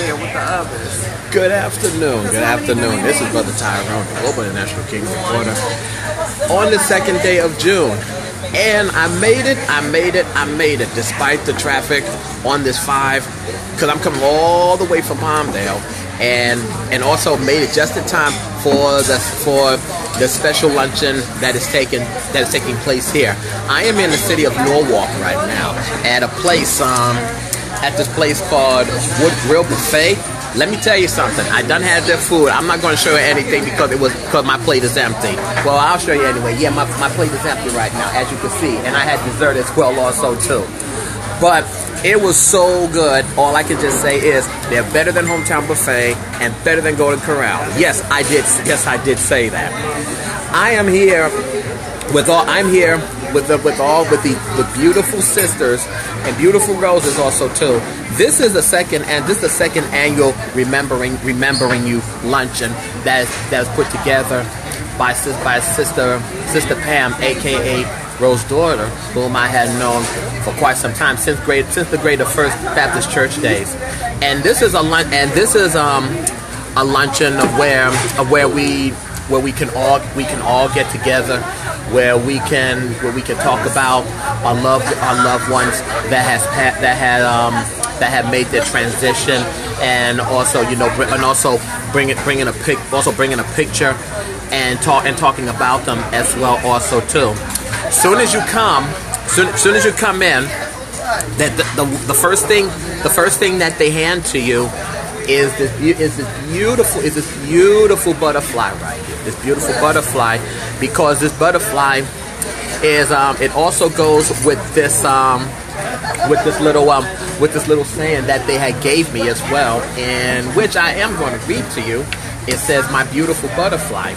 here with the others. Good afternoon. Good afternoon. This is Brother Tyrone, the Global International Kings reporter, on the second day of June. And I made it, despite the traffic on this 5, because I'm coming all the way from Palmdale, and also made it just in time for the special luncheon that is taking place here. I am in the city of Norwalk right now at a place at this place called Wood Grill Buffet. Let me tell you something. I done had their food. I'm not going to show you anything because my plate is empty. Well, I'll show you anyway. Yeah, my plate is empty right now, as you can see, and I had dessert as well also too. But it was so good. All I can just say is they're better than Hometown Buffet and better than Golden Corral. Yes, I did say that. I'm here with the beautiful sisters and beautiful roses also too. This is the second annual Remembering You luncheon that's put together by Sister Pam, aka Rose's daughter, whom I had known for quite some time since the Greater First Baptist Church days. And this is a luncheon of where we can all get together, where we can talk about our loved ones that have made their transition, and also bringing a picture and talking about them as well also too. Soon as you come in, the first thing that they hand to you is this beautiful butterfly right here. This beautiful butterfly, because this butterfly is it also goes with this little saying that they had gave me as well, in which I am going to read to you. It says, "My beautiful butterfly."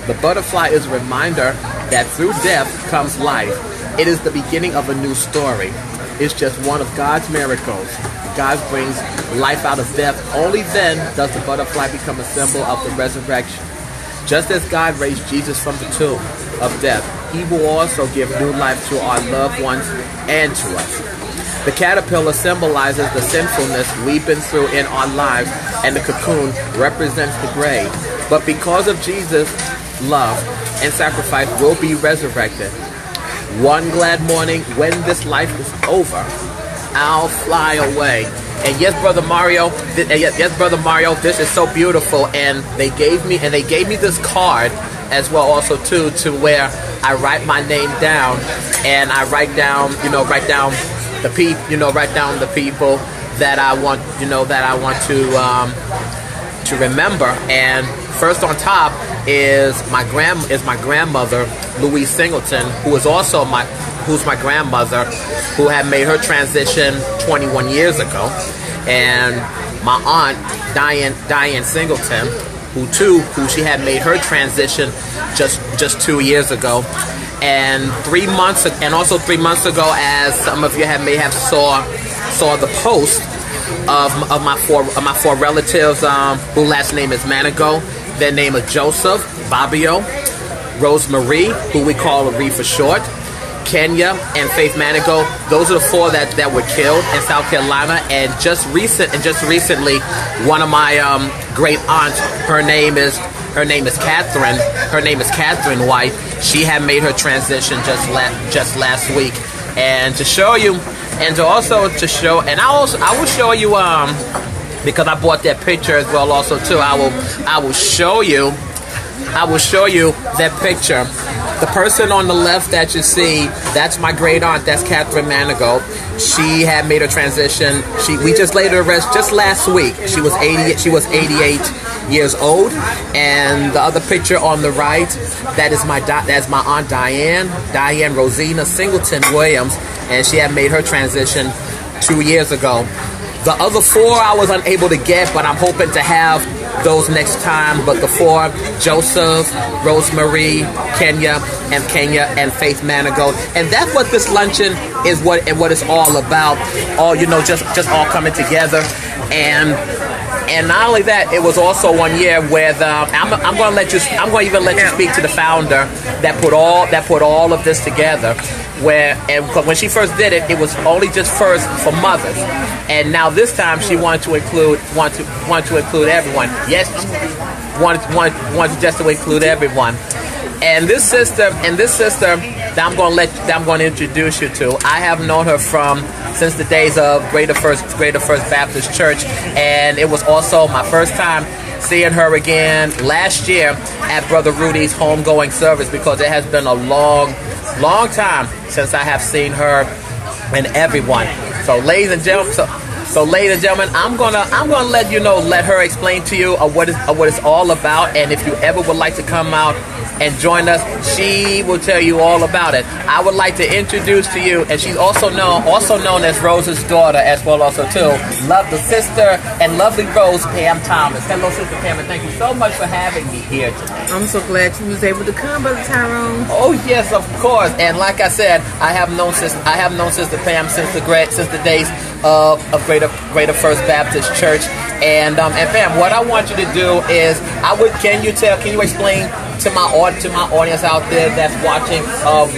The butterfly is a reminder that through death comes life. It is the beginning of a new story. It's just one of God's miracles. God brings life out of death. Only then does the butterfly become a symbol of the resurrection. Just as God raised Jesus from the tomb of death, He will also give new life to our loved ones and to us. The caterpillar symbolizes the sinfulness we've been through in our lives, and the cocoon represents the grave. But because of Jesus' love and sacrifice, we'll be resurrected. One glad morning, when this life is over, I'll fly away. And yes, Brother Mario, this is so beautiful. And they gave me this card as well also too, to where I write my name down, and I write down the people that I want to remember. And first on top is my grandmother, Louise Singleton, who's my grandmother, who had made her transition 21 years ago, and my aunt Diane Singleton, who she had made her transition just 2 years ago. And 3 months ago, as some of you may have saw the post of my four relatives, who last name is Manigo. Their name is Joseph, Bobbio, Rosemary, who we call Marie for short, Kenya, and Faith Manigo. Those are the 4 that were killed in South Carolina. And just recently, one of my great aunts, her name is Catherine. Her name is Catherine White. She had made her transition just last week. And to show you, and I will show you because I bought that picture as well also too. I will show you that picture. The person on the left that you see, that's my great aunt. That's Catherine Manigo. She had made her transition. We just laid her to rest just last week. She was 88 years old. And the other picture on the right, that's my aunt Diane Rosina Singleton Williams, and she had made her transition 2 years ago. The other 4 I was unable to get, but I'm hoping to have those next time. But the 4, Joseph, Rosemary, Kenya, and Faith Manigo. And that's what this luncheon is, what it's all about. All just all coming together. And not only that, it was also 1 year where I'm going to even let you speak to the founder that put all of this together, when she first did it, it was only just first for mothers, and now this time she wanted to include everyone. Yes, wanted just to include everyone. And this sister that I'm going to introduce you to, I have known her since the days of Greater First Baptist Church, and it was also my first time seeing her again last year at Brother Rudy's homegoing service, because it has been a long time since I have seen her and everyone. So ladies and gentlemen, I'm gonna let her explain to you what it's all about, and if you ever would like to come out and join us, she will tell you all about it. I would like to introduce to you, and she's also known as Rose's daughter as well, also too. Love the sister and lovely Rose, Pam Thomas. Hello, Sister Pam, and thank you so much for having me here today. I'm so glad you was able to come, Brother Tyrone. Oh yes, of course. And like I said, I have known Sister Pam since the days of Greater First Baptist Church. And Pam, what I want you to do is, can you explain to my audience out there that's watching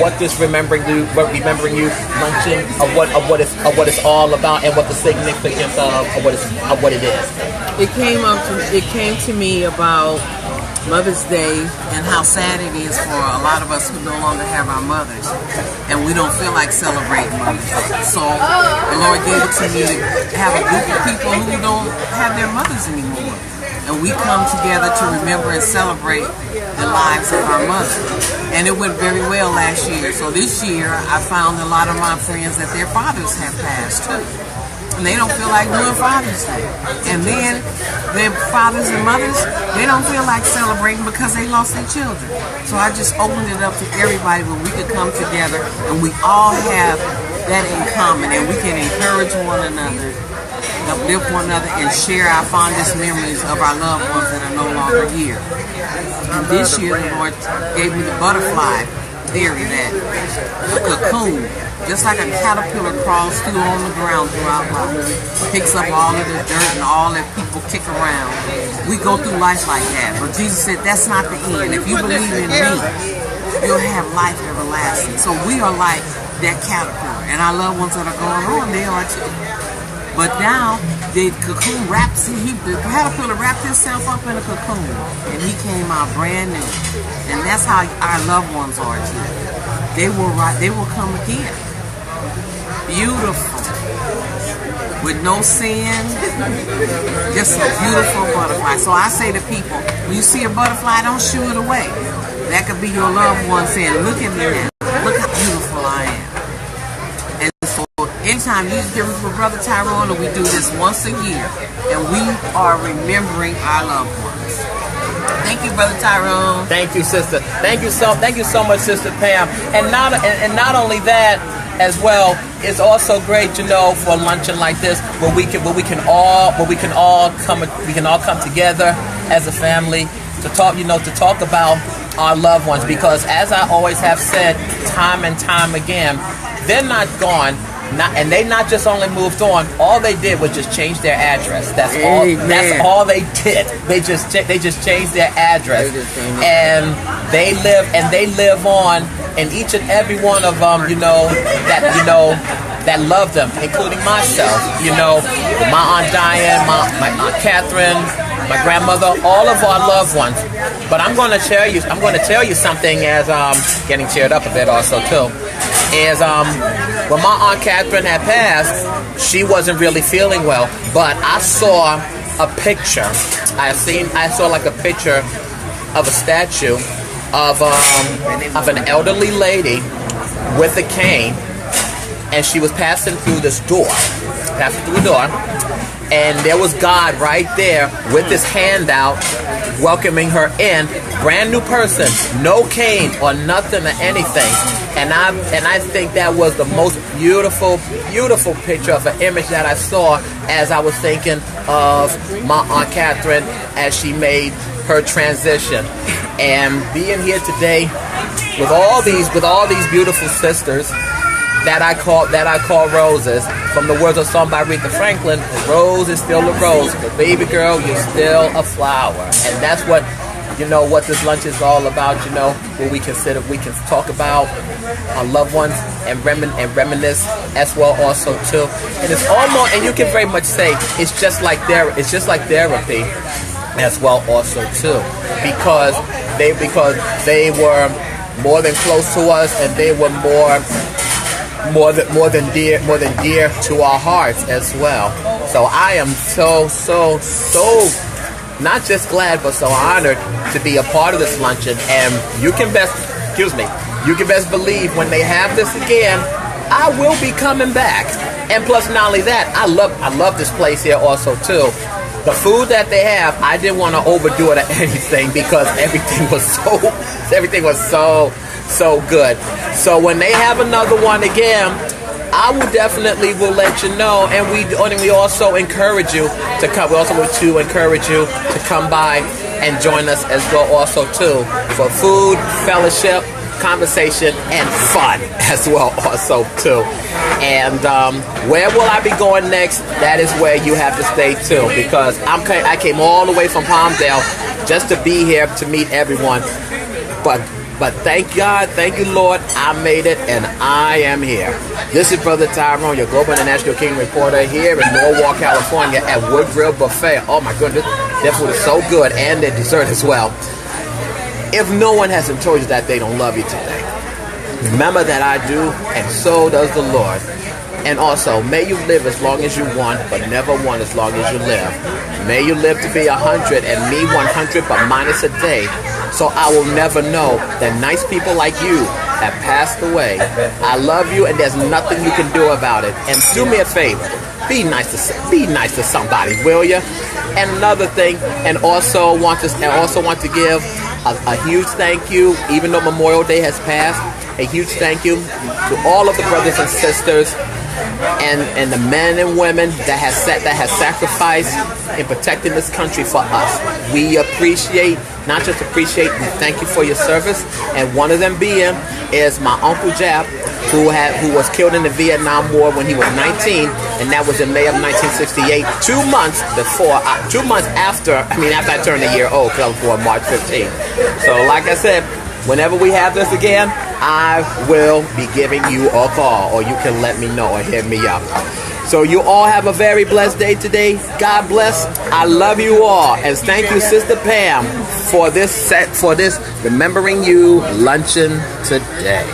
what this Remembering You Luncheon, of what it's all about, and what the significance of what it is. It came to me about Mother's Day and how sad it is for a lot of us who no longer have our mothers, and we don't feel like celebrating Mother's Day. So the Lord gave it to me to have a group of people who don't have their mothers anymore, and we come together to remember and celebrate the lives of our mothers. And it went very well last year. So this year I found a lot of my friends that their fathers have passed too, and they don't feel like doing Father's Day. And then their fathers and mothers, they don't feel like celebrating because they lost their children. So I just opened it up to everybody where we could come together and we all have that in common, and we can encourage one another, uplift one another, and share our fondest memories of our loved ones that are no longer here. And this year the Lord gave me the butterfly theory, that a cocoon, just like a caterpillar crawls through on the ground throughout life, picks up all of the dirt and all that people kick around. We go through life like that, but Jesus said that's not the end. If you believe in me, you'll have life everlasting. So we are like that caterpillar, and our loved ones that are going on, they are too. But now the cocoon the caterpillar wrapped himself up in a cocoon, and he came out brand new. And that's how our loved ones are too. They will come again, beautiful, with no sin, just a beautiful butterfly. So I say to people, when you see a butterfly, don't shoo it away. That could be your loved one saying, look at me now, look how beautiful I am. And so anytime you hear from Brother Tyrone, we do this once a year, and we are remembering our loved ones. Thank you, Brother Tyrone. Thank you, sister. Thank you so much, Sister Pam. And not only that as well, it's also great, for a luncheon like this where we can all come together as a family to talk about our loved ones, because as I always have said time and time again, they're not gone. And they not just only moved on. All they did was just change their address. That's all they did. They just changed their address, and they live on. And each and every one of them, that love them, including myself. My Aunt Diane, my Aunt Catherine, my grandmother, all of our loved ones. But I'm going to tell you something, as getting cheered up a bit also too. Is when my Aunt Catherine had passed, she wasn't really feeling well, but I saw a picture. I saw like a picture of a statue of an elderly lady with a cane, and she was passing through the door, and there was God right there with his hand out, welcoming her in, brand new person, no cane or nothing or anything. And I think that was the most beautiful picture of an image that I saw as I was thinking of my Aunt Catherine as she made her transition. And being here today with all these beautiful sisters that I call roses, from the words of a song by Aretha Franklin, a rose is still a rose, but baby girl, you're still a flower. And that's what you know, what this lunch is all about, you know, where we can talk about our loved ones and reminisce as well also too. And it's almost, and you can very much say it's just like therapy as well also too, because they were more than close to us, and they were more than dear to our hearts as well. So I am so not just glad, but so honored to be a part of this luncheon. And you can best believe when they have this again, I will be coming back. And plus, not only that, I love this place here also too. The food that they have, I didn't want to overdo it or anything, because everything was so good. So when they have another one again, I will definitely let you know. And we also encourage you to come. We also want to encourage you to come by and join us as well also too, for food, fellowship, conversation, and fun as well also too. And where will I be going next? That is where you have to stay too, because I came all the way from Palmdale just to be here to meet everyone. But thank God, thank you Lord, I made it and I am here. This is Brother Tyrone, your Global International King reporter here in Norwalk, California at Wood Grill Buffet. Oh my goodness, their food is so good, and their dessert as well. If no one hasn't told you that they don't love you today, remember that I do, and so does the Lord. And also, may you live as long as you want, but never want as long as you live. May you live to be 100 and me 100, but minus a day. So I will never know that nice people like you have passed away. I love you, and there's nothing you can do about it. And do me a favor. Be nice to somebody, will you? And another thing, and also want to give a huge thank you, even though Memorial Day has passed, a huge thank you to all of the brothers and sisters and the men and women that has sacrificed in protecting this country for us. We appreciate, not just appreciate, we thank you for your service. And one of them being is my Uncle Jap, who was killed in the Vietnam War when he was 19, and that was in May of 1968, 2 months after I turned a year old, because I was born March 15th. So like I said, whenever we have this again, I will be giving you a call, or you can let me know or hit me up. So you all have a very blessed day today. God bless. I love you all, and thank you, Sister Pam, for this Remembering You luncheon today.